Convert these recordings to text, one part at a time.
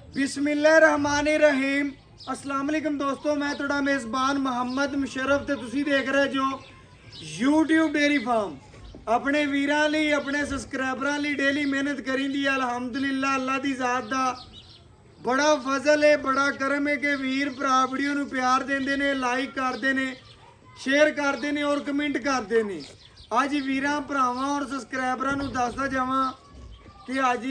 बिस्मिल्लाहिर्रहमानिर्रहीम। अस्सलाम वालेकुम दोस्तों, मैं थोड़ा मेज़बान मोहम्मद मुशर्रफ ते तुसी देख रहे जो YouTube डेयरी फार्म। अपने वीरां लई अपने सबसक्राइबरां लई डेली मेहनत करींदी है। अल्हम्दुलिल्लाह अल्लाह दी ज़ात दा बड़ा फजल है, बड़ा करम है कि वीर भरा वीडियो नूं प्यार देंदे ने, लाइक करदे ने, शेयर करदे ने और कमेंट करदे ने। अज वीरां भरावां और सबसक्राइबरां नूं दसदा जावां कि अज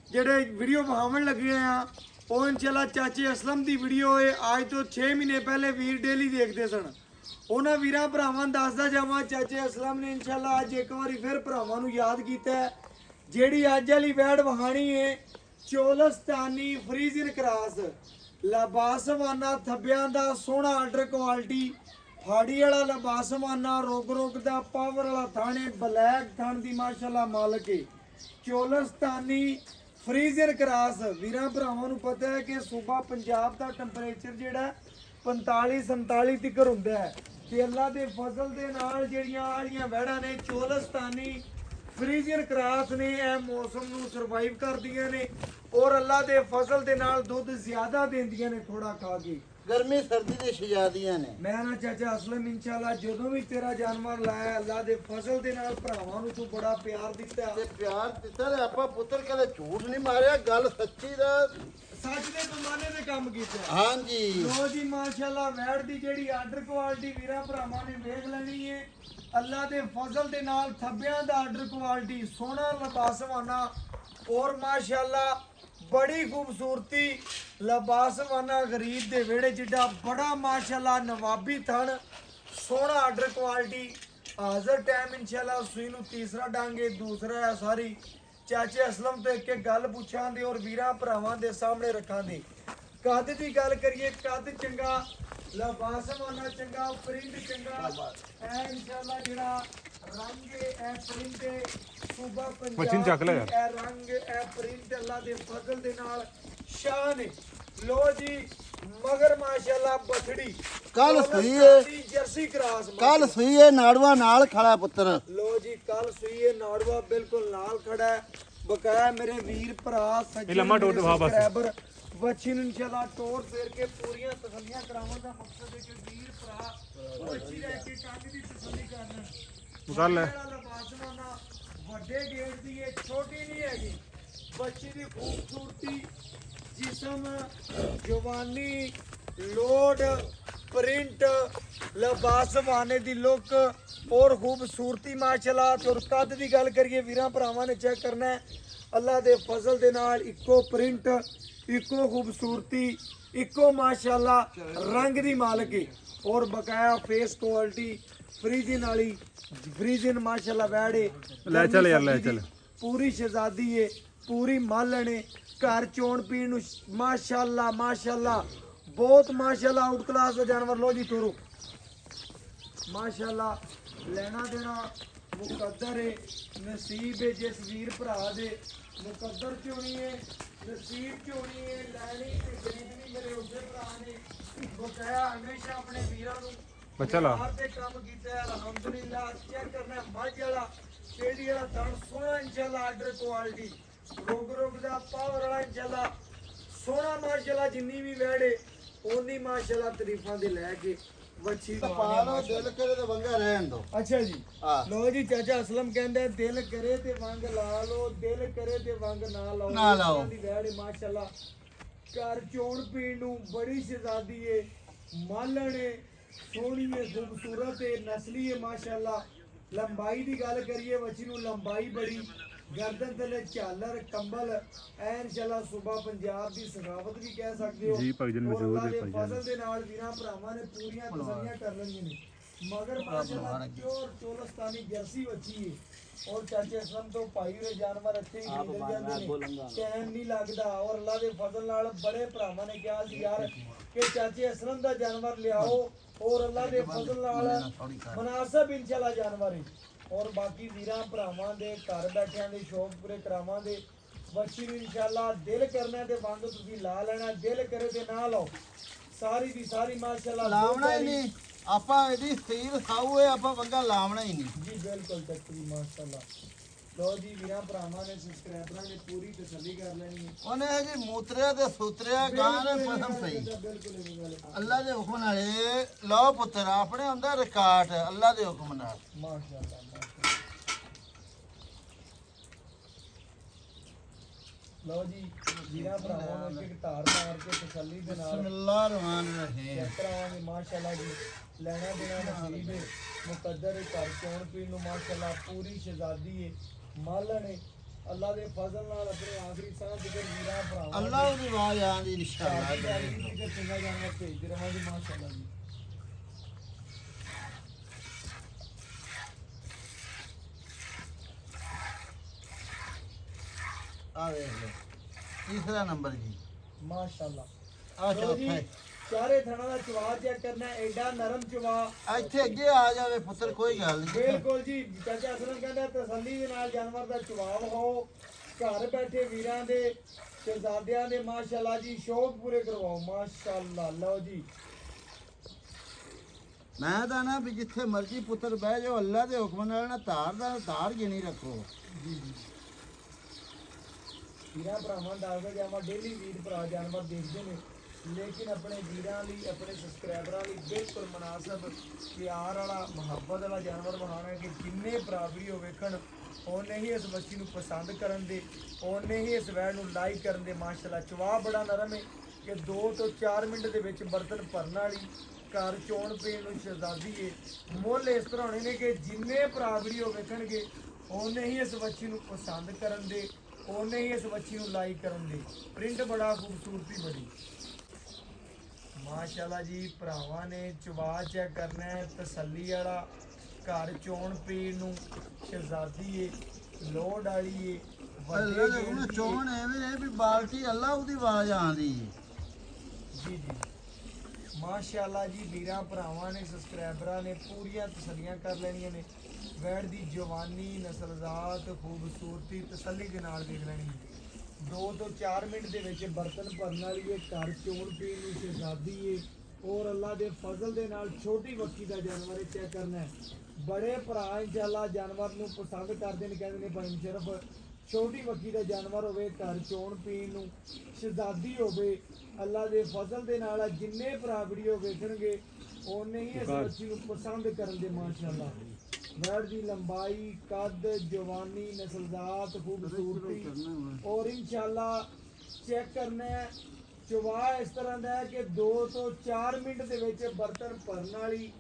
ਜਿਹੜੇ ਵੀਡੀਓ ਵਿਖਾਉਣ ਲੱਗੇ ਆ ਉਹ ਇਨਸ਼ਾਅੱਲਾ ਚਾਚੇ ਅਸਲਮ ਦੀ ਵੀਡੀਓ ਹੈ। ਅੱਜ ਤੋਂ 6 ਮਹੀਨੇ ਪਹਿਲੇ ਵੀਰ ਡੇਲੀ ਦੇਖਦੇ ਸਨ। ਉਹਨਾਂ ਵੀਰਾਂ ਭਰਾਵਾਂ ਦੱਸਦਾ ਜਾਵਾਂ ਚਾਚੇ ਅਸਲਮ ਨੇ ਇਨਸ਼ਾਅੱਲਾ ਅੱਜ ਇੱਕ ਵਾਰੀ ਫਿਰ ਭਰਾਵਾਂ ਨੂੰ ਯਾਦ ਕੀਤਾ ਹੈ। ਜਿਹੜੀ ਅੱਜ ਵਾਲੀ ਵੈੜ ਵਹਾਣੀ ਹੈ ਚੋਲਸਤਾਨੀ ਫਰੀਜ਼ਨ ਕਰਾਸ, ਲਬਾਸਵਾਨਾ ਥੱਬਿਆਂ ਦਾ ਸੋਹਣਾ ਆਰਡਰ ਕੁਆਲਿਟੀ, ਫਾੜੀ ਵਾਲਾ ਲਬਾਸਵਾਨਾ, ਰੋਗ ਦਾ ਪਾਵਰ ਵਾਲਾ ਥਾਣੇ, ਬਲੈਕ ਥਣ ਦੀ ਮਾਸ਼ਾਅੱਲਾ ਮਾਲਕ ਹੈ। ਚੋਲਸਤਾਨੀ ਫਰੀਜ਼ਰ ਕਰਾਸ ਵੀਰਾਂ ਭਰਾਵਾਂ ਨੂੰ ਪਤਾ ਹੈ ਕਿ ਸੂਬਾ ਪੰਜਾਬ ਦਾ ਟੈਂਪਰੇਚਰ ਜਿਹੜਾ 45-47 ਤੱਕ ਹੁੰਦਾ ਹੈ ਤੇ ਅੱਲਾ ਦੇ ਫਜ਼ਲ ਦੇ ਨਾਲ ਜਿਹੜੀਆਂ ਆਲੀਆਂ ਵਹਿੜਾਂ ਨੇ ਚੋਲਸਤਾਨੀ ਫਰੀਜ਼ਰ ਕਰਾਸ ਨੇ ਇਹ ਮੌਸਮ ਨੂੰ ਸਰਵਾਈਵ ਕਰਦੀਆਂ ਨੇ ਔਰ ਅੱਲਾ ਦੇ ਫਜ਼ਲ ਦੇ ਨਾਲ ਦੁੱਧ ਜ਼ਿਆਦਾ ਦਿੰਦੀਆਂ ਨੇ ਥੋੜਾ ਖਾ ਕੇ। गर्मी सर्दी ਦੇ ਸ਼ਹਿਜ਼ਾਦੀਆਂ ਨੇ। ਮੈਂ ਨਾ ਚਾਚਾ ਅਸਲਮ ਇਨਸ਼ਾਅੱਲਾ ਜਦੋਂ ਵੀ ਤੇਰਾ ਜਾਨਵਰ ਲਾਇਆ ਅੱਲਾ ਦੇ ਫਜ਼ਲ ਦੇ ਨਾਲ ਭਰਾਵਾਂ ਨੂੰ ਤੂੰ ਬੜਾ ਪਿਆਰ ਦਿੱਤਾ ਤੇ ਪਿਆਰ ਦਿੱਤਾ ਤੇ ਆਪਾਂ ਪੁੱਤਰ ਕਦੇ ਝੂਠ ਨਹੀਂ ਮਾਰਿਆ, ਗੱਲ ਸੱਚੀ ਦਾ ਸੱਚ ਦੇ ਪੈਮਾਨੇ ਤੇ ਕੰਮ ਕੀਤਾ। ਹਾਂਜੀ ਲੋ ਜੀ ਮਾਸ਼ਾਅੱਲਾ ਵੈੜ ਦੀ ਜਿਹੜੀ ਆਰਡਰ ਕੁਆਲਿਟੀ ਵੀਰਾਂ ਭਰਾਵਾਂ ਨੇ ਵੇਖ ਲੈਣੀ ਹੈ। ਅੱਲਾ ਦੇ ਫਜ਼ਲ ਦੇ ਨਾਲ ਥੱਬਿਆਂ ਦਾ ਆਰਡਰ ਕੁਆਲਿਟੀ, ਸੋਹਣਾ ਲਬਾਸਵਾਨਾ ਔਰ ਮਾਸ਼ਾਅੱਲਾ बड़ी खूबसूरती लबासवाना गरीब दे वेड़े जिड्डा बड़ा माशाल्लाह नवाबी थन, सोहना आर्डर क्वालिटी, हाजिर टाइम इंशाल्लाह सूई नूं तीसरा डांगे दूसरा है सारी। चाचे असलम तो एक गल पुछां दे और वीरां भरावां दे सामने रखां दे। कद दी गल करिए, कद चंगा, लबासवाना चंगा, प्रिंट चंगा, ऐ इंशाल्लाह जिहड़ा रंग है प्रिंट सूबा पंजाब ए रंग ए प्रिंट अल्लाह दे फजल दे नाल शान है। लो जी मगर माशाल्लाह बछड़ी कल सुई है जर्सी क्रॉस, कल सुई है नाड़वा नाल खड़ा पुत्र। लो जी कल सुई है नाड़वा बिल्कुल नाल खड़ा है। बकाया मेरे वीर भरा सब्सक्राइबर बच्ची नूं इंशाल्लाह टोर फेर के पूरियां तसल्लियां करावन दा मकसद है कि वीर भरा बच्ची रह के कंध दी तसल्ली करना। गल है ਵੱਡੇ ਗੇਟ ਦੀ ਇਹ ਛੋਟੀ ਨਹੀਂ ਹੈਗੀ। ਬੱਚੀ ਦੀ ਖੂਬਸੂਰਤੀ, ਜਿਸਮ, ਜਵਾਨੀ, ਲੋਡ, ਪ੍ਰਿੰਟ, ਲਬਾਸਵਾਨੇ ਦੀ ਲੁੱਕ ਔਰ ਖੂਬਸੂਰਤੀ ਮਾਸ਼ਾਅੱਲਾ। ਔਰ ਕੱਦ ਦੀ ਗੱਲ ਕਰੀਏ ਵੀਰਾਂ ਭਰਾਵਾਂ ਨੇ ਚੈੱਕ ਕਰਨਾ ਹੈ। ਅੱਲਾ ਦੇ ਫਜ਼ਲ ਦੇ ਨਾਲ ਇੱਕੋ ਪ੍ਰਿੰਟ, ਇੱਕੋ ਖੂਬਸੂਰਤੀ, ਇੱਕੋ ਮਾਸ਼ਾਅੱਲਾ ਰੰਗ ਦੀ ਮਾਲਕ ਹੈ ਔਰ ਬਕਾਇਆ ਫੇਸ ਕੁਆਲਿਟੀ फ्रीजिन वाली फ्रीजिन माशाल्लाह वैड़े ले चल यार, ले चल पूरी शहजादी है, पूरी मालन है। घर चोण पीण माशाल्लाह माशाल्लाह बहुत माशाल्लाह आउट क्लास का जानवर। लो जी तुरो माशाल्लाह लेना देना मुकद्दर है, नसीब है जिस वीर भरा दे मुकद्दर च होनी है, नसीब च होनी है। लैनी ते खरीदनी मेरे उसे भरा ने बकाया हमेशा अपने वीरां नूं बच्चा ला ते काम कीता है। अल्हम्दुलिल्लाह चेक करना मझ वाला केड़ी वाला थण सोहना इंशाल्लाह आर्डर क्वालिटी, रोग दा पावर वाला इंशाल्लाह सोहना माशाल्लाह। जिन्नी भी वैड़े ओनी माशाल्लाह तारीफां दे लेके वच्छी पालो दिल करे ते वंगा रहन दो। अच्छा जी लो जी चाचा असलम कहंदा दिल करे ते वंग ला लो, दिल करे ते वंग ना लाओ। दी वैड़े माशाल्लाह घर चोण पीण नूं बड़ी शहजादी है, मालण है, सोहनी है, खूबसूरत है, नस्ली है माशाल्लाह। लंबाई की गल करिए बच्ची नूं लंबाई बड़ी, गर्दन तले झालर कंबल ऐ इंशाल्लाह सूबा पंजाब की सखावत भी कह सकते हो। अल्लाह दे फजल दे नाल वीरां भरावां ने पूरियां तसल्लियां कर लईयां ने। मगर माशाल्लाह प्योर चोलस्तानी जर्सी बच्ची है और चाचे असलम तो पाई हुए जानवर अच्छे ही मिल जाते हैं, टाइम नहीं लगता। और अल्लाह दे फजल नाल बड़े भरावां ने कहा सी यार कि चाचे असलम दा जानवर लियाओ और अल्लाह दे फजल नाल मुनासिब इंशाल्लाह जानवर है। और बाकी वीरां भरावां दे घर बैठियां दे शौक पूरे करावां दे बच्ची नूं इंशाल्लाह दिल करना ते वंग तुसीं ला लेना, दिल करे ते ना लाओ। सारी दी सारी माशाल्लाह लावना ही नहीं ਆਪਾਂ ਇਹਦੀ ਸਟੀਲ ਖਾਊ ਹੈ, ਆਪਾਂ ਵੰਗਾ ਲਾਵਣਾ ਹੀ ਨਹੀਂ जी बिल्कुल तकरी माशाल्लाह। ਲੋ ਜੀ ਵੀਰਾਂ ਭਰਾਵਾਂ ਨੇ ਸਬਸਕ੍ਰਾਈਬਰਾਂ ਨੇ ਪੂਰੀ ਤਸੱਲੀ ਕਰ ਲੈਣੀ ਹੈ। ਉਹਨੇ ਜੀ ਮੂਤਰਿਆ ਤੇ ਸੁਤਰਿਆ ਗਾਂ ਨੇ ਪਸਮ ਪਈ ਬਿਲਕੁਲ ਇਹ ਗੱਲ ਹੈ। ਅੱਲਾ ਦੇ ਹੁਕਮ ਨਾਲ ਇਹ ਲਓ ਪੁੱਤਰ ਆਪਣੇ ਹੁੰਦਾ ਰਿਕਾਰਡ ਅੱਲਾ ਦੇ ਹੁਕਮ ਨਾਲ ਮਾਸ਼ਾਅੱਲਾ ਲਓ ਜੀ ਵੀਰਾਂ ਭਰਾਵਾਂ ਨੂੰ ਇੱਕ ਧਾਰ ਮਾਰ ਕੇ ਤਸੱਲੀ ਦੇ ਨਾਲ ਬਿਸਮਿਲ੍ਲਾਹਿਰ ਰਹਿਮਾਨਿਰ ਰਹੀਮ ਚੈੱਕ ਕਰਾਵਾਂਗੇ ਮਾਸ਼ਾਅੱਲਾ ਜੀ। ਲੈਣਾ ਦੇਣਾ ਨਸੀਬ ਹੈ, ਮੁਕੱਦਰ ਘਰ ਚੋਣ ਪੀਣ ਨੂੰ ਮਾਸ਼ਾਅੱਲਾ ਪੂਰੀ ਸ਼ਹਿਜ਼ਾਦੀ ਹੈ। ਮਾਲਣ ਹੈ ਅੱਲਾ ਦੇ ਫਜ਼ਲ ਨਾਲ ਆਪਣੇ ਆਖਰੀ ਸਾਹ ਜਿਗਰ ਵੀਰਾਂ ਭਰਾਵਾਂ ਅੱਲਾ ਉਹਦੀ ਆਵਾਜ਼ ਆਂਦੀ ਇਨਸ਼ਾਅੱਲਾ ਕਿ ਚੰਗਾ ਜਾਨਵਰ ਭੇਜਦੇ ਰਹਾਂਗੇ ਮਾਸ਼ਾਅੱਲਾ ਜੀ। ਆ ਵੇਖ ਲਓ ਤੀਸਰਾ ਨੰਬਰ ਜੀ ਮਾਸ਼ਾਅੱਲਾ ਆ ਲਓ ਜੀ, ਚੌਥਾ ਚਾਰੇ ਥਣਾ ਦਾ ਚਵਾ ਚੈੱਕ ਕਰਨਾ ਹੈ, ਐਡਾ ਨਰਮ ਚਵਾ। ਇੱਥੇ ਅੱਗੇ ਆ ਜਾਵੇ ਪੁੱਤਰ ਕੋਈ ਗੱਲ ਨਹੀਂ ਬਿਲਕੁਲ ਜੀ ਚਾਚਾ ਅਸਲਮ ਕਹਿੰਦਾ ਤਸੱਲੀ ਦੇ ਨਾਲ ਜਾਨਵਰ ਦਾ ਚਵਾ ਹੋ। ਘਰ ਬੈਠੇ ਵੀਰਾਂ ਦੇ ਸ਼ਹਿਜ਼ਾਦਿਆਂ ਦੇ ਮਾਸ਼ਾਅੱਲਾ ਜੀ ਸ਼ੌਕ ਪੂਰੇ ਕਰਵਾਓ ਮਾਸ਼ਾਅੱਲਾ। ਲਓ ਜੀ ਮੈਂ ਤਾਂ ਨਾ ਵੀ ਜਿੱਥੇ ਮਰਜ਼ੀ ਪੁੱਤਰ ਬਹਿ ਜਾਓ ਅੱਲਾ ਦੇ ਹੁਕਮ ਨਾਲ ਨਾ ਧਾਰ ਗਿਣੀ ਰੱਖੋ ਜੀ ਜੀ ਵੀਰਾਂ ਭਰਾਵਾਂ ਦਾ ਜਾਵਾ ਡੇਲੀ ਵੀਰ ਭਰਾ ਜਾਨਵਰ ਦੇਖਦੇ ਨੇ, ਲੇਕਿਨ ਆਪਣੇ ਵੀਰਾਂ ਲਈ ਆਪਣੇ ਸਬਸਕ੍ਰਾਈਬਰਾਂ ਲਈ ਬਿਲਕੁਲ ਮੁਨਾਸਬ ਪਿਆਰ ਵਾਲਾ ਮੁਹੱਬਤ ਵਾਲਾ ਜਾਨਵਰ ਬਣਾਉਣਾ ਹੈ ਕਿ ਜਿੰਨੇ ਭਰਾ ਵੀਡੀਓ ਵੇਖਣ ਉਹਨੇ ਹੀ ਇਸ ਬੱਚੀ ਨੂੰ ਪਸੰਦ ਕਰਨ ਦੇ, ਉਹਨੇ ਹੀ ਇਸ ਵੈੜ ਨੂੰ ਲਾਈਕ ਕਰਨ ਦੇ। ਮਾਸ਼ਾਅੱਲਾ ਚਵਾ ਬੜਾ ਨਰਮ ਹੈ ਕਿ 2 ਤੋਂ 4 ਮਿੰਟ ਦੇ ਵਿੱਚ ਬਰਤਨ ਭਰਨ ਵਾਲੀ ਘਰ ਚੋਣ ਪੀਣ ਨੂੰ ਸ਼ਹਿਜ਼ਾਦੀ ਹੈ। ਮੁੱਲ ਇਸ ਤਰ੍ਹਾਂ ਹੋਣੇ ਨੇ ਕਿ ਜਿੰਨੇ ਭਰਾ ਵੀਡੀਓ ਵੇਖਣਗੇ ਉਹਨੇ ਹੀ ਇਸ ਬੱਚੀ ਨੂੰ ਪਸੰਦ ਕਰਨ ਦੇ, ਉਹਨੇ ਹੀ ਇਸ ਬੱਚੀ ਨੂੰ ਲਾਈਕ ਕਰਨ ਦੇ। ਪ੍ਰਿੰਟ ਬੜਾ ਖੂਬਸੂਰਤੀ ਬੜੀ ਮਾਸ਼ਾਅੱਲਾ ਜੀ। ਭਰਾਵਾਂ ਨੇ ਚਵਾ ਚੈੱਕ ਕਰਨਾ ਹੈ ਤਸੱਲੀ ਵਾਲਾ ਘਰ ਚੋਣ ਪੀਣ ਨੂੰ ਸ਼ਹਿਜ਼ਾਦੀ ਏ ਲੋੜ ਵਾਲੀ ਏ ਅੱਲਾ ਦੇ ਹੁਕਮ ਨਾਲ ਚੋਣ ਐਵੇਂ ਹੈ ਵੀ ਬਾਲਟੀ ਅੱਲਾ ਉਹਦੀ ਆਵਾਜ਼ ਆਂਦੀ ਜੀ ਜੀ ਮਾਸ਼ਾਅੱਲਾ ਜੀ। ਵੀਰਾਂ ਭਰਾਵਾਂ ਨੇ ਸਬਸਕ੍ਰਾਈਬਰਾਂ ਨੇ ਪੂਰੀਆਂ ਤਸੱਲੀਆਂ ਕਰ ਲੈਣੀਆਂ ਨੇ। ਵੈੜ ਦੀ ਜਵਾਨੀ ਨਸਲਜ਼ਾਤ ਖੂਬਸੂਰਤੀ ਤਸੱਲੀ ਦੇ ਨਾਲ ਦੇਖ ਲੈਣੀ ਹੈ। 2 ਤੋਂ 4 ਮਿੰਟ ਦੇ ਵਿੱਚ ਬਰਤਨ ਭਰਨ ਵਾਲੀ ਹੈ ਘਰ ਚੋਣ ਪੀਣ ਨੂੰ ਸ਼ਹਿਜ਼ਾਦੀ ਹੈ ਔਰ ਅੱਲਾ ਦੇ ਫਜ਼ਲ ਦੇ ਨਾਲ ਛੋਟੀ ਵੱਖੀ ਦਾ ਜਾਨਵਰ ਚੈੱਕ ਕਰਨਾ ਹੈ। ਬੜੇ ਭਰਾ ਇੰਸ਼ਾਅੱਲਾ ਜਾਨਵਰ ਨੂੰ ਪਸੰਦ ਕਰਦੇ ਨੇ, ਕਹਿੰਦੇ ਨੇ ਭਾਈ ਸ਼ਰਫ ਛੋਟੀ ਵੱਖੀ ਦਾ ਜਾਨਵਰ ਹੋਵੇ ਘਰ ਚੋਣ ਪੀਣ ਨੂੰ ਸ਼ਹਿਜ਼ਾਦੀ ਹੋਵੇ। ਅੱਲਾ ਦੇ ਫਜ਼ਲ ਦੇ ਨਾਲ ਜਿੰਨੇ ਭਰਾ ਵੀਡੀਓ ਵੇਖਣਗੇ ਉਹਨੇ ਹੀ ਇਸ ਬੱਚੀ ਨੂੰ ਪਸੰਦ ਕਰਨ ਦੇ ਮਾਸ਼ਾਅੱਲਾ। ਵੈੜ ਦੀ ਲੰਬਾਈ ਕੱਦ ਜਵਾਨੀ ਨਸਲਜ਼ਾਤ ਖੂਬਸੂਰਤੀ ਔਰ ਇੰਸ਼ਾਅੱਲਾ ਚੈੱਕ ਕਰਨਾ ਹੈ। ਚਵਾ ਇਸ ਤਰ੍ਹਾਂ ਦਾ ਹੈ ਕਿ 2 ਤੋਂ 4 ਮਿੰਟ ਦੇ ਵਿੱਚ ਬਰਤਨ ਭਰਨ ਵਾਲੀ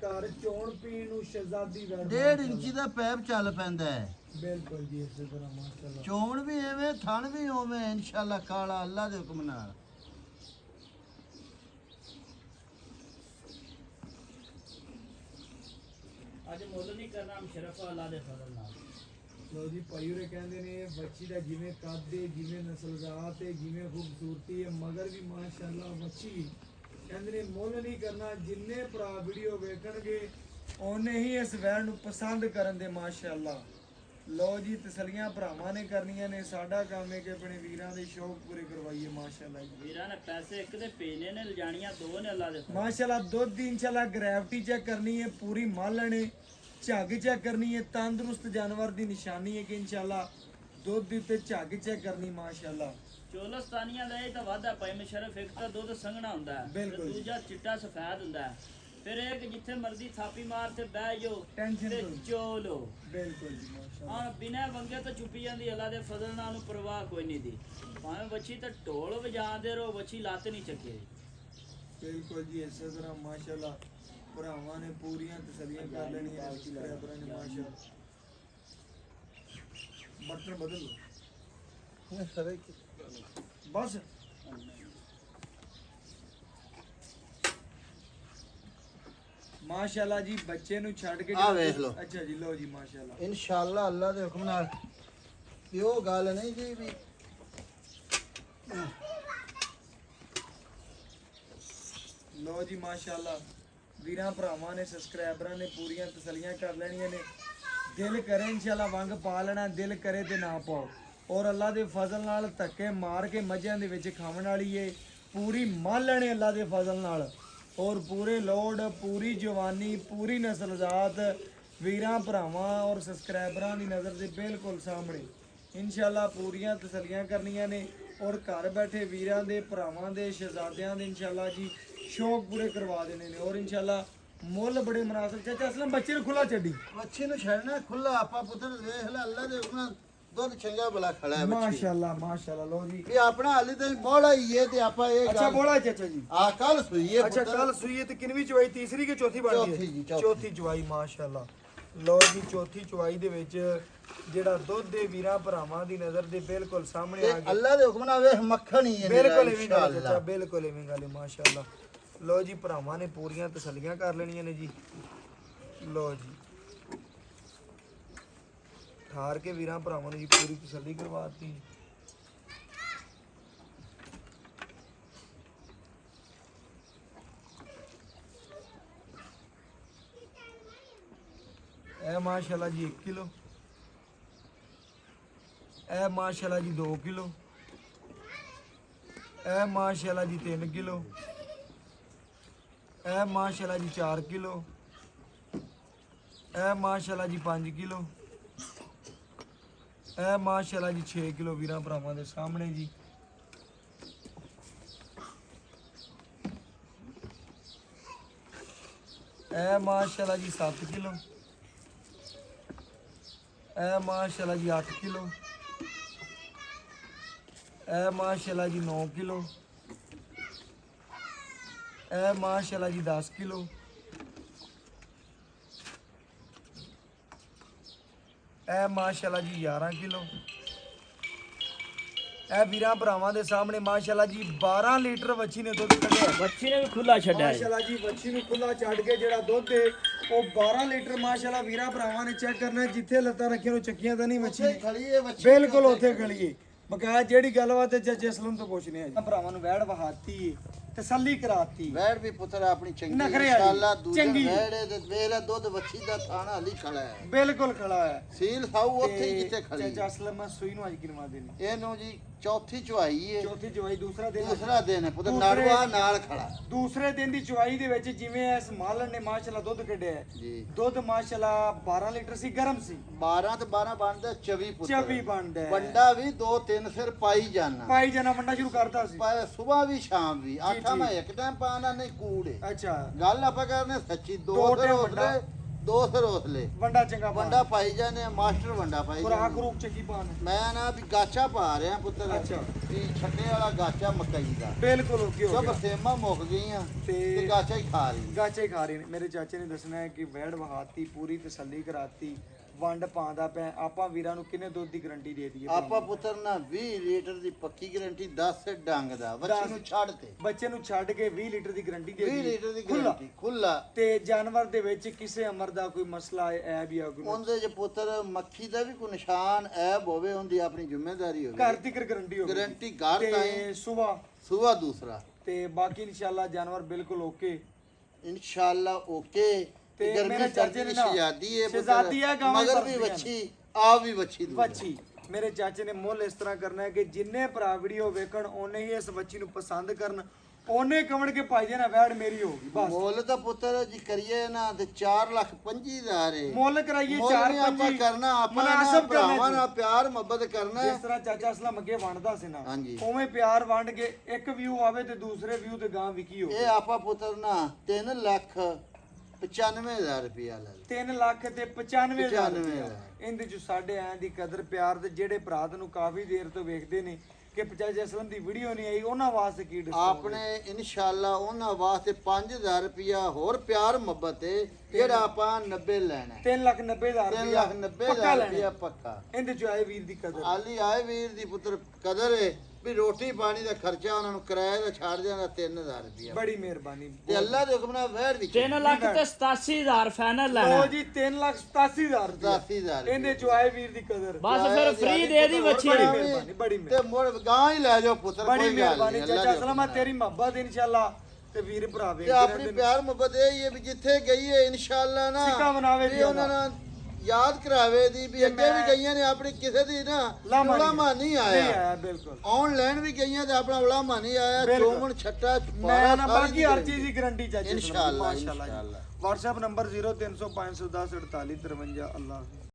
ਘਰ ਚੋਣ ਪੀਣ ਨੂੰ ਸ਼ਹਿਜ਼ਾਦੀ ਵੈੜ 1.5 ਇੰਚੀ ਦਾ ਪੈਪ ਚੱਲ ਪੈਂਦਾ ਹੈ। ਬਿਲਕੁਲ ਜੀ ਇਸੇ ਤਰ੍ਹਾਂ ਮਾਸ਼ਾਅੱਲਾ। ਚੋਣ ਵੀ ਐਵੇਂ ਥਣ ਵੀ ਉਵੇਂ ਇਨਸ਼ਾਅੱਲਾ ਕਾਲਾ ਅੱਲਾ ਦੇ ਹੁਕਮ ਨਾਲ। ਅੱਜ ਮੁੱਲ ਨਹੀਂ ਕਰਨਾ ਮੁਸ਼ਰਫ ਅੱਲਾ ਦੇ ਫਜ਼ਲ ਨਾਲ। ਲੋ ਜੀ ਭਾਈ ਉਰੇ ਕਹਿੰਦੇ ਨੇ ਬੱਚੀ ਦਾ ਜਿਵੇਂ ਕੱਦ ਹੈ ਜਿਵੇਂ ਨਸਲਜ਼ਾਤ ਹੈ ਜਿਵੇਂ ਖੂਬਸੂਰਤੀ ਹੈ ਮਗਰ ਵੀ ਮਾਸ਼ਾਅੱਲਾ ਬੱਚੀ ਕਹਿੰਦੇ ਨੇ ਮੁੱਲ ਨਹੀਂ ਕਰਨਾ। ਜਿੰਨੇ ਭਰਾ ਵੀਡੀਓ ਵੇਖਣਗੇ ਉਹਨੇ ਹੀ ਇਸ ਵੈੜ ਨੂੰ ਪਸੰਦ ਕਰਨ ਦੇ ਮਾਸ਼ਾਅੱਲਾ। ਲੋ ਜੀ ਤਸਲੀਆਂ ਭਰਾਵਾਂ ਨੇ ਕਰਨੀਆਂ ਨੇ, ਸਾਡਾ ਕੰਮ ਹੈ ਕਿ ਆਪਣੇ ਵੀਰਾਂ ਦੇ ਸ਼ੌਕ ਪੂਰੇ ਕਰਵਾਈਏ ਮਾਸ਼ਾਅੱਲਾ ਜੀ। ਵੀਰਾਂ ਨੇ ਪੈਸੇ ਇੱਕ ਦੇ ਭੇਜਨੇ ਨੇ ਲਿਜਾਣੀਆਂ 2 ਨੇ ਅੱਲਾ ਦੇ ਫਜ਼ਲ। ਮਾਸ਼ਾਅੱਲਾ ਦੁੱਧ ਦੀ ਇੰਸ਼ਾਅੱਲਾ ਗ੍ਰੈਵਿਟੀ ਚੈੱਕ ਕਰਨੀ ਹੈ, ਪੂਰੀ ਮਾਲਣੇ ਝੱਗ ਚੈੱਕ ਕਰਨੀ ਹੈ। ਤੰਦਰੁਸਤ ਜਾਨਵਰ ਦੀ ਨਿਸ਼ਾਨੀ ਹੈ ਕਿ ਇੰਸ਼ਾਅੱਲਾ ਦੁੱਧ ਦੀ ਤੇ ਝੱਗ ਚੈੱਕ ਕਰਨੀ ਮਾਸ਼ਾਅੱਲਾ। ਚੋਲਸਤਾਨੀਆਂ ਦਾ ਇਹ ਤਾਂ ਵਾਧਾ ਭਾਈ ਮੁਸ਼ਰਫ, ਇੱਕ ਤਾਂ ਦੁੱਧ ਸੰਘਣਾ ਹੁੰਦਾ ਹੈ ਤੇ ਬਿਲਕੁਲ। ਦੂਜਾ ਚਿੱਟਾ ਸਫੈਦ ਹੁੰਦਾ ਹੈ। ਫਿਰ ਇਹ ਕਿ ਜਿੱਥੇ ਮਰਜ਼ੀ ਥਾਪੀ ਮਾਰ ਤੇ ਬਹਿ ਜਾਓ ਟੈਨਸ਼ਨ ਤੇ ਤੋਂ ਚੋਲੋ। ਬਿਲਕੁਲ ਜੀ ਮਾਸ਼ਾਅੱਲਾ। ਹਾਂ ਬਿਨਾਂ ਵੰਗੇ ਤੋਂ ਚੁੱਪੀ ਜਾਂਦੀ ਅੱਲਾ ਦੇ ਫਜ਼ਲ ਨਾਲ, ਨੂੰ ਪਰਵਾਹ ਕੋਈ ਨਹੀਂ ਦੀ। ਭਾਵੇਂ ਬੱਚੀ ਤਾਂ ਢੋਲ ਵਜਾਉਂਦੇ ਰਹੋ ਬੱਚੀ ਲੱਤ ਨਹੀਂ ਚੱਕੇ। ਬਿਲਕੁਲ ਜੀ ਇਸੇ ਤਰ੍ਹਾਂ ਮਾਸ਼ਾਅੱਲਾ ਭਰਾਵਾਂ ਨੇ ਪੂਰੀਆਂ ਤਸੱਲੀਆਂ ਕਰ ਲੈਣੀਆਂ ਨੇ ਸਬਸਕ੍ਰਾਈਬਰਾਂ ਨੇ ਮਾਸ਼ਾਅੱਲਾ। ਬਟਨ ਬਦਲ ਲਓ ਬਸ। ਮਾਸ਼ਾਅੱਲਾ ਜੀ ਬੱਚੇ ਨੂੰ ਛੱਡ ਕੇ ਆਹ ਵੇਖ ਲਓ। ਅੱਛਾ ਜੀ ਲਓ ਜੀ ਮਾਸ਼ਾਅੱਲਾ। ਇਨਸ਼ਾਅੱਲਾ ਅੱਲਾ ਦੇ ਹੁਕਮ ਨਾਲ ਵੀ ਉਹ ਗੱਲ ਨਹੀਂ ਜੀ ਵੀ ਲਓ ਜੀ ਮਾਸ਼ਾਅੱਲਾ ਵੀਰਾਂ ਭਰਾਵਾਂ ਨੇ ਸਬਸਕ੍ਰਾਈਬਰਾਂ ਨੇ ਪੂਰੀਆਂ ਤਸੱਲੀਆਂ ਕਰ ਲੈਣੀਆਂ ਨੇ। ਦਿਲ ਕਰੇ ਇਨਸ਼ਾਅੱਲਾ ਵੰਗ ਪਾ ਲੈਣਾ, ਦਿਲ ਕਰੇ ਤੇ ਨਾ ਪਾਓ। ਔਰ ਅੱਲਾ ਦੇ ਫਜ਼ਲ ਨਾਲ ਧੱਕੇ ਮਾਰ ਕੇ ਮੱਝਾਂ ਦੇ ਵਿੱਚ ਖਾਵਣ ਵਾਲੀ ਏ ਪੂਰੀ ਮੰਨ ਲੈਣੇ ਅੱਲਾ ਦੇ ਫਜ਼ਲ ਨਾਲ। ਔਰ ਪੂਰੇ ਲੋਡ ਪੂਰੀ ਜਵਾਨੀ ਪੂਰੀ ਨਸਲਜ਼ਾਤ ਵੀਰਾਂ ਭਰਾਵਾਂ ਔਰ ਸਬਸਕ੍ਰਾਈਬਰਾਂ ਦੀ ਨਜ਼ਰ ਦੇ ਬਿਲਕੁਲ ਸਾਹਮਣੇ ਇਨਸ਼ਾਅੱਲਾ ਪੂਰੀਆਂ ਤਸੱਲੀਆਂ ਕਰਨੀਆਂ ਨੇ ਔਰ ਘਰ ਬੈਠੇ ਵੀਰਾਂ ਦੇ ਭਰਾਵਾਂ ਦੇ ਸ਼ਹਿਜ਼ਾਦਿਆਂ ਦੇ ਇਨਸ਼ਾਅੱਲਾ ਜੀ ਸ਼ੌਕ ਪੂਰੇ ਕਰਵਾ ਦੇਣੇ ਨੇ ਔਰ ਇਨਸ਼ਾਅੱਲਾ ਮੁੱਲ ਬੜੇ ਮਨਾਸਬ। ਚਾਚਾ ਅਸਲਮ ਬੱਚੇ ਨੂੰ ਖੁੱਲਾ ਛੱਡੀ ਵੱਛੀ ਨੂੰ ਛੱਡਣਾ ਖੁੱਲਾ ਆਪਾਂ ਪੁੱਤਰ ਵੇਖ ਲੈ ਅੱਲਾ ਦੇ ਹੁਕਮ ਨਾਲ ਦੁੱਧ ਚੰਗਾ ਬਲਾ ਖੜਾ ਹੈ ਵੱਛੀ ਮਾਸ਼ਾਅੱਲਾ ਲੋ ਜੀ ਵੀ ਆਪਣਾ ਹਾਲੇ ਤੇ ਬੋੜਾ ਹੀ ਹੈ ਤੇ ਆਪਾਂ ਇਹ ਅੱਛਾ ਬੋਲਾ ਚਾਚਾ ਜੀ ਆ ਕੱਲ ਸੂਈ ਹੈ ਅੱਛਾ ਕੱਲ ਸੂਈ ਹੈ ਤੇ ਕਿੰਨਵੀਂ ਚਵਾਈ ਤੀਸਰੀ ਕਿ ਚੌਥੀ ਬਣ ਚੌਥੀ ਗਈ ਜੀ, ਹੈ ਚੌਥੀ। ਚੌਥੀ ਚਵਾਈ ਮਾਸ਼ਾਅੱਲਾ ਲੋ ਜੀ ਚੌਥੀ ਚਵਾਈ ਦੇ ਵਿੱਚ ਜਿਹੜਾ ਦੁੱਧ ਦੇ ਵੀਰਾਂ ਭਰਾਵਾਂ ਦੀ ਨਜ਼ਰ ਦੇ ਬਿਲਕੁਲ ਸਾਹਮਣੇ ਤੇ ਆ ਗਿਆ ਅੱਲਾ ਦੇ ਹੁਕਮ ਨਾਲ ਵੇਖ ਮੱਖਣ ਹੀ ਹੈ ਬਿਲਕੁਲ ਇਵੇਂ ਗੱਲ ਹੈ ਚਾਚਾ ਬਿਲਕੁਲ ਇਵੇਂ ਗੱਲ ਹੈ ਮਾਸ਼ਾਅੱਲਾ ਲੋ ਜੀ ਭਰਾਵਾਂ ਨੇ ਪੂਰੀਆਂ ਤਸੱਲੀਆਂ ਕਰ ਲੈਣੀਆਂ ਨੇ ਜੀ ਲੋ ਜੀ ਠਾਰ ਕੇ ਵੀਰਾਂ ਭਰਾਵਾਂ ਨੇ ਜੀ ਪੂਰੀ ਤਸੱਲੀ ਕਰਵਾਤੀ ਇਹ ਮਾਸ਼ਾਅੱਲਾ ਜੀ 1 ਕਿਲੋ ਇਹ ਮਾਸ਼ਾਅੱਲਾ ਜੀ 2 ਕਿਲੋ ਇਹ ਮਾਸ਼ਾਅੱਲਾ ਜੀ 3 ਕਿਲੋ ਇਹ ਮਾਸ਼ਾਅੱਲਾ ਜੀ 4 ਕਿਲੋ ਇਹ ਮਾਸ਼ਾਅੱਲਾ ਜੀ 5 ਕਿਲੋ ਇਹ ਮਾਸ਼ਾਅੱਲਾ ਜੀ 6 ਕਿਲੋ ਵੀਰਾਂ ਭਰਾਵਾਂ ਦੇ ਸਾਹਮਣੇ ਜੀ ਇਹ ਮਾਸ਼ਾਅੱਲਾ ਜੀ 7 ਕਿਲੋ ਇਹ ਮਾਸ਼ਾਅੱਲਾ ਜੀ 8 ਕਿਲੋ ਇਹ ਮਾਸ਼ਾਅੱਲਾ ਜੀ 9 ਕਿਲੋ ਇਹ ਮਾਸ਼ਾਅੱਲਾ ਜੀ 10 ਕਿਲੋ ਇਹ ਮਾਸ਼ਾਅੱਲਾ ਜੀ 11 ਕਿਲੋ ਇਹ ਵੀਰਾਂ ਭਰਾਵਾਂ ਦੇ ਸਾਹਮਣੇ ਮਾਸ਼ਾਅੱਲਾ ਜੀ 12 ਲੀਟਰ ਵੱਛੀ ਨੇ ਦੁੱਧ ਕੱਢਿਆ ਬੱਚੀ ਨੇ ਵੀ ਖੁੱਲਾ ਛੱਡਿਆ ਹੈ। ਮਾਸ਼ਾਅੱਲਾ ਜੀ ਵੱਛੀ ਨੂੰ ਖੁੱਲਾ ਛੱਡ ਕੇ ਜਿਹੜਾ ਦੁੱਧ ਹੈ ਉਹ 12 ਲੀਟਰ ਮਾਸ਼ਾਅੱਲਾ ਵੀਰਾਂ ਭਰਾਵਾਂ ਨੇ ਚੈੱਕ ਕਰਨਾ ਜਿੱਥੇ ਲੱਤਾਂ ਰੱਖੀਆਂ ਉਹ ਚੱਕੀਆਂ ਤਾਂ ਨਹੀਂ ਵੱਛੀ ਨੇ ਖੜੀ ਹੈ ਵੱਛੀ ਬਿਲਕੁਲ ਉੱਥੇ ਖੜੀਏ ਬਕਾਇਆ ਜਿਹੜੀ ਗੱਲਬਾਤ ਹੈ ਜੱਜ ਅਸਲਮ ਤੋਂ ਪੁੱਛਨੇ ਆ ਭਰਾਵਾਂ ਨੂੰ ਵੈੜ ਵਹਾਤੀ ਏ ਤਸੱਲੀ ਕਰਾਤੀ ਵੈੜ ਵੀ ਪੁੱਤਰ ਆਪਣੀ ਚੰਗੀ ਨਖਰੇ ਵਾਲੀ, ਇਨਸ਼ਾਅੱਲਾ ਦੂਜੇ ਚੰਗੀ। ਵੈੜੇ ਤੇ ਵੇਲਾ ਦੁੱਧ ਵੱਛੀ ਦਾ ਥਾਣਾ ਹਲੀ ਖੜਾ ਹੈ ਬਿਲਕੁਲ ਖੜਾ ਹੈ ਸੀਲ ਖਾਊ ਉੱਥੇ ਹੀ ਜਿੱਥੇ ਖੜੀ ਜੱਜ ਅਸਲਮ ਸੂਈ ਨੂੰ ਅੱਜ ਕਿਨਵਾ ਦੇਣੀ ਇਹਨੂੰ ਜੀ ਚੌਥੀ ਚੁਆਈ ਹੈ ਚੌਥੀ ਚੁਆਈ ਦੂਸਰਾ ਦਿਨ ਦੂਸਰਾ ਦਿਨ ਹੈ ਪੁੱਤਰ ਦੂਸਰੇ- ਨੜਵਾ ਨਾਲ ਖੜਾ ਦੂਸਰੇ ਦਿਨ ਦੀ ਚੁਆਈ ਦੇ ਵਿੱਚ ਜਿਵੇਂ ਇਸ ਮਾਲਣ ਨੇ ਮਾਸ਼ਾਅੱਲਾ ਦੁੱਧ ਕੱਢਿਆ ਹੈ, ਜੀ ਦੁੱਧ ਮਾਸ਼ਾਅੱਲਾ 12 ਲੀਟਰ ਸੀ ਗਰਮ ਸੀ 12 ਤੇ 12 ਬਣਦਾ 24 ਪੁੱਤਰ 24 ਬਣਦਾ ਹੈ। ਵੰਡਾ ਵੀ 2-3 ਸਿਰ ਪਾਈ ਜਾਣਾ ਪਾਈ ਜਾਣਾ ਵੰਡਾ ਸ਼ੁਰੂ ਕਰਤਾ ਸੀ ਪਰ ਸਵੇਰ ਵੀ ਸ਼ਾਮ ਵੀ ਆਠਾ ਜੀ। ਮੈਂ ਇੱਕ ਟਾਈਮ ਪਾਣਾ ਨਹੀਂ ਕੂੜੇ ਅੱਛਾ ਗੱਲ ਆਪਾਂ ਕਰਨੇ ਸੱਚੀ ਦੋ ਦੋ ਸਿਰ ਟਾਈਮ ਉਸਲੇ ਵੰਡਾ। ਦੋ ਸਿਰ ਉਸਲੇ ਵੰਡਾ ਚੰਗਾ ਵੰਡਾ ਪਾਈ ਜਾਂਦੇ ਆ, ਮਾਸਟਰ ਵੰਡਾ ਪਾਈ ਖੁਰਾਕ ਜਾਂਦੇ ਰੂਪ ਚ ਕੀ ਪਾਣ ਮੈਂ ਨਾ ਵੀ ਗਾਚਾ ਪਾ ਰਿਹਾ ਪੁੱਤਰ ਅੱਛਾ। ਵੀ ਛੱਡੇ ਵਾਲਾ ਗਾਚਾ ਮਕਈ ਦਾ ਬਿਲਕੁਲ ਓਕੇ ਹੋ ਸਭ ਗਿਆ ਸੇਮਾ ਮੁੱਕ ਗਈਆਂ ਤੇ- ਤੇ ਗਾਚਾ ਹੀ ਖਾ ਰਹੀ ਗਾਚੇ ਖਾ ਰਹੇ ਨੇ ਮੇਰੇ ਚਾਚੇ ਨੇ ਦੱਸਣਾ ਹੈ ਕਿ ਵੈੜ ਵਹਾਤੀ ਪੂਰੀ ਤਸੱਲੀ ਕਰਾਤੀ ਵੰਡ ਪਾਉਂਦਾ ਪਿਆ ਆਪਾਂ ਵੀਰਾਂ ਨੂੰ ਕਿੰਨੇ ਦੁੱਧ ਦੀ ਗਾਰੰਟੀ ਦੇ ਦਈਏ ਆਪਾਂ ਪੁੱਤਰ ਨਾ 20 ਲੀਟਰ ਦੀ ਪੱਕੀ ਗਾਰੰਟੀ 10 ਡੰਗ ਦਾ ਬੱਚੇ ਨੂੰ ਛੱਡ ਤੇ ਬੱਚੇ ਨੂੰ ਛੱਡ ਕੇ 20 ਲੀਟਰ ਦੀ ਗਾਰੰਟੀ ਦੇ 20 ਦਈਏ ਲੀਟਰ ਦੀ ਖੁੱਲਾ। ਗਾਰੰਟੀ ਖੁੱਲਾ ਤੇ ਜਾਨਵਰ ਦੇ ਵਿੱਚ ਕਿਸੇ ਅਮਰ ਦਾ ਕੋਈ ਮਸਲਾ ਹੈ ਵੀ ਆ ਕੋਈ ਉਹਦੇ ਜੇ ਪੁੱਤਰ ਮੱਖੀ ਦਾ ਵੀ ਕੋਈ ਨਿਸ਼ਾਨ ਐਬ ਹੋਵੇ ਉਹਦੀ ਆਪਣੀ ਜ਼ਿੰਮੇਵਾਰੀ ਹੋਵੇ ਘਰ ਦੀ ਗਾਰੰਟੀ ਹੋਵੇ ਗਾਰੰਟੀ ਘਰ ਤਾਂ ਤੇ ਸਵੇਰ ਸੁਬਾ ਦੂਸਰਾ ਤੇ ਬਾਕੀ ਇਨਸ਼ਾਅੱਲਾ ਜਾਨਵਰ ਬਿਲਕੁਲ ਓਕੇ ਇਨਸ਼ਾਅੱਲਾ ਓਕੇ ਤੇ ਗਰਮੀ ਮੇਰੇ ਚਾਚੇ ਸਰਦੀ ਨੇ ਦੀ ਨਾ ਸ਼ਹਿਜ਼ਾਦੀ ਹੈ ਸ਼ਹਿਜ਼ਾਦੀ ਹੈ, ਗਾਵਾਂ ਮਗਰ ਵੀ ਭਰਦੀਆਂ ਨੇ। ਵੱਛੀ ਆ ਵੀ ਵੱਛੀ ਦੂਜੀ। ਵੱਛੀ ਮੇਰੇ ਚਾਚੇ ਨੇ ਮੁੱਲ ਇਸ ਤਰ੍ਹਾਂ ਕਰਨਾ ਹੈ ਕਿ ਜਿੰਨੇ ਭਰਾ ਵੀਡੀਓ ਵੇਖਣ ਉਹਨੇ ਹੀ ਇਸ ਵੱਛੀ ਨੂੰ ਪਸੰਦ ਕਰਨ ਉਹਨੇ ਕਮਣ ਕੇ ਭਾਈ ਜੀ ਨਾ ਵੈੜ ਮੇਰੀ ਹੋਊਗੀ ਬਸ ਮੁੱਲ ਤਾਂ ਪੁੱਤਰ ਜੀ ਕਰੀਏ ਨਾ ਤੇ 4,25,000 ਹੈ ਮੁੱਲ ਕਰਾਈਏ ਮੁੱਲ 4 ਨਹੀਂ ਆਪਾਂ 5 ਕਰਨਾ ਆਪਾਂ ਨਾ ਮੁਨਾਸਬ ਭਰਾਵਾਂ ਕਰਨਾ ਨਾਲ ਪਿਆਰ ਮੁਹੱਬਤ ਕਰਨਾ ਹੈ। ਜਿਸ ਤਰ੍ਹਾਂ ਚਾਚਾ ਅਸਲਮ ਅੱਗੇ ਵੰਡਦਾ ਸੀ ਨਾ ਹਾਂਜੀ। ਉਵੇਂ ਪਿਆਰ ਵੰਡ ਕੇ ਇੱਕ ਵਿਊ ਆਵੇ ਤੇ ਦੂਸਰੇ ਵਿਊ ਤੇ ਗਾਂ ਵਿਕੀ ਹੋ ਇਹ ਆਪਾਂ ਪੁੱਤਰ ਨਾ 3,95,000 ਰੁਪਇਆ ਲੈ ਲਓ। 3 ਲੱਖ ਤੇ 95,000 95,000 ਇਹਦੇ ਚ ਸਾਡੇ ਆਂ ਦੀ ਕਦਰ ਪਿਆਰ ਤੇ ਜਿਹੜੇ ਭਰਾ ਨੂੰ ਕਾਫੀ ਦੇਰ ਤੋਂ ਵੇਖਦੇ ਨੇ ਕਿ ਚਾਚਾ ਅਸਲਮ ਦੀ ਵੀਡੀਓ ਨਹੀਂ ਆਈ ਉਹਨਾਂ ਵਾਸਤੇ ਕੀ ਡਿਸਕਾਊਂਟ ਆਪਣੇ ਇਨਸ਼ਾਅੱਲਾ ਉਹਨਾਂ ਵਾਸਤੇ 5,000 ਰੁਪਇਆ ਹੋਰ ਪਿਆਰ ਮੁਹੱਬਤ ਹੈ ਜਿਹੜਾ ਆਪਾਂ 90 ਲੈਣਾ 3,90,000 3,90,000 ਰੁਪਇਆ ਪੱਕਾ ਇਹਦੇ ਚ ਆਏ ਵੀਰ ਦੀ ਕਦਰ ਆਲੀ ਆਏ ਵੀਰ ਦੀ ਪੁੱਤਰ ਕਦਰ ਹੈ ਵੀ ਰੋਟੀ ਪਾਣੀ ਦਾ ਖਰਚਾ ਉਹਨਾਂ ਨੂੰ ਕਿਰਾਏ ਦਾ ਛੱਡ ਦੇਣਾ 3,000 ਰੁਪਇਆ ਬੜੀ ਮਿਹਰਬਾਨੀ ਤੇ ਅੱਲਾ ਦੇ ਹੁਕਮ ਨਾਲ ਵਹਿਰ ਵਿੱਚ 3 ਲੱਖ ਤੇ 87,000 ਫਾਈਨਲ ਲੋ ਲੈਣਾ ਜੀ 3,87,000 ਰੁਪਇਆ 87,000 ਇਹਦੇ ਚ ਆਏ ਵੀਰ ਦੀ ਕਦਰ ਬਸ ਫਿਰ ਫ੍ਰੀ ਦੇ ਦੀ ਵੱਛੀ ਬੜੀ ਦੀ। ਮਿਹਰਬਾਨੀ ਬੜੀ ਤੇ ਮੁੜ ਗਾਂ ਹੀ ਲੈ ਜਾਓ ਪੁੱਤਰ ਬੜੀ ਕੋਈ ਗੱਲ ਮਿਹਰਬਾਨੀ ਨਹੀਂ ਚਾਚਾ ਅਸਲਮ ਆ ਤੇਰੀ ਮੁਹੱਬਤ ਇਨਸ਼ਾਅੱਲਾ ਤੇ ਵੀਰ ਭਰਾ ਤੇ ਵੇਖਦੇ ਆਪਣੀ ਰਹਿੰਦੇ ਨੇ ਪਿਆਰ ਮੁਹੱਬਤ ਇਹ ਹੀ ਹੈ ਵੀ ਜਿੱਥੇ ਗਈ ਹੈ ਇਨਸ਼ਾਅੱਲਾ ਨਾ ਸਿੱਕਾ ਬਣਾਵੇ ਵੀ ਜੀ ਉਹਨਾਂ ਨਾਲ ਯਾਦ ਕਰਾਵੇ ਦੀ ਵੀ ਕਿ ਅੱਗੇ ਵੀ ਮੈਂ- ਗਈਆਂ ਨੇ ਆਪਣੀ ਕਿਸੇ ਦੀ ਨਾ ਲਾਮਾ ਉਲਾਮਾ ਨਹੀਂ ਨਹੀਂ ਆਇਆ ਆਇਆ ਬਿਲਕੁਲ। ਆਨਲਾਈਨ ਵੀ ਗਈਆਂ ਤੇ ਆਪਣਾ ਉਲਾਮਾ ਨਹੀਂ ਆਇਆ ਬਿਲਕੁਲ। ਚੋਮਨ ਛੱਟਾ ਮੈਂ ਨਾ ਬਾਕੀ ਹਰ ਚੀਜ਼ ਦੀ ਗਾਰੰਟੀ ਚਾਹੀਦੀ ਇਨਸ਼ਾਅੱਲਾ ਮਾਸ਼ਾਅੱਲਾ। WhatsApp ਨੰਬਰ 0300 510 4853 ਅੱਲਾਹ।